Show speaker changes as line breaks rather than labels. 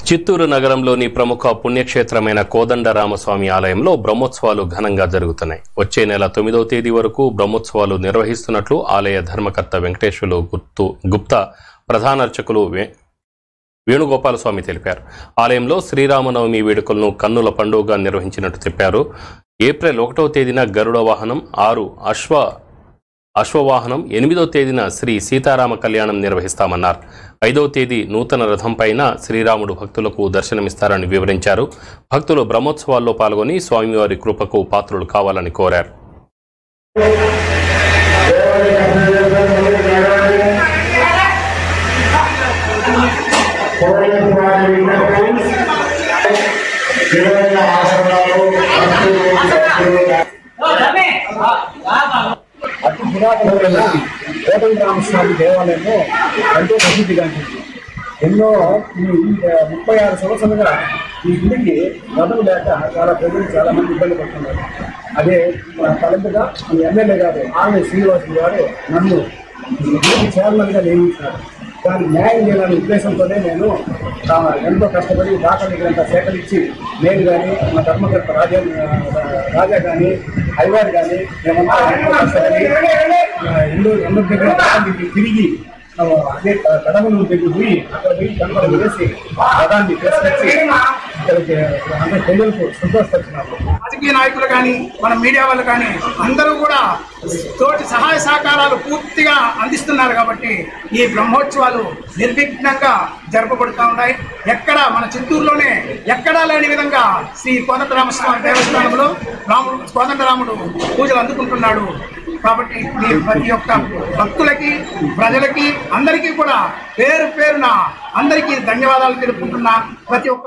చిత్తూరు నగరంలోని ప్రముఖ పుణ్యక్షేత్రమైన కోదండరామస్వామి ఆలయంలో బ్రహ్మోత్సవాలు ఘనంగా జరుగుతున్నాయి. వచ్చే నెల 9వ తేదీ వరకు బ్రహ్మోత్సవాలు నిర్వహిస్తున్నట్లు ఆలయ ధర్మకర్త వెంకటేశ్వర్లు గుప్తా ప్రధాన అర్చకులు వేణుగోపాలస్వామి తెలిపారు. ఆలయంలో శ్రీరామనవమి వేడుకలను కన్నుల పండుగగా నిర్వహించినట్టు చెప్పారు. ఏప్రిల్ 1వ తేదీన గరుడ వాహనం, 6 అశ్వవాహనం, 8వ తేదీన శ్రీ సీతారామ కళ్యాణం నిర్వహిస్తామన్నారు. 5వ తేదీ నూతన రథం పైన శ్రీరాముడు భక్తులకు దర్శనమిస్తారని వివరించారు. భక్తులు బ్రహ్మోత్సవాల్లో పాల్గొని స్వామివారి కృపకు పాత్రులు కావాలని కోరారు.
అతి పురాతనమైన కోదండరామస్వామి దేవాలయము ఎంతో ప్రసిద్ధిగాంచింది. ఎన్నో 36 సంవత్సరాలుగా ఈ గుడికి రథం లేక చాలా మంది ఇబ్బంది పడుతున్నారు. అదే తలంపుగా ఈ ఎమ్మెల్యే గారు ఆర్ఎ శ్రీనివాసులు గారు నన్ను గుడికి చైర్మన్గా నియమించారు. దానికి న్యాయం చేయాలనే ఉద్దేశంతోనే నేను ఎంతో కష్టపడి దాఖలు సేకరించి నేను కానీ మా ధర్మకర్త రాజా కానీ అయ్యవారు కానీ మేమంతా ఎంతో కష్టపడి ఎన్నో దగ్గర తిరిగి అదే కడమలు దగ్గర పోయి అక్కడ పోయి కనుమలు వేసి రథాన్ని తీసుకొచ్చి ఇక్కడికి అంటే ప్రజలకు సంతోషపరిచినారు.
రాజకీయ నాయకులు కానీ మన మీడియా వాళ్ళు కానీ అందరూ కూడా తోటి సహాయ సహకారాలు పూర్తిగా అందిస్తున్నారు. కాబట్టి ఈ బ్రహ్మోత్సవాలు నిర్విఘ్నంగా జరపబడుతూ ఉన్నాయి. ఎక్కడ మన చిత్తూరులోనే ఎక్కడా లేని విధంగా శ్రీ కోదండరామస్వామి దేవస్థానంలో కోదండరాముడు పూజలు అందుకుంటున్నాడు. కాబట్టి ప్రతి ఒక్క భక్తులకి, ప్రజలకి, అందరికీ కూడా పేరున అందరికీ ధన్యవాదాలు తెలుపుకుంటున్నా. ప్రతి ఒక్క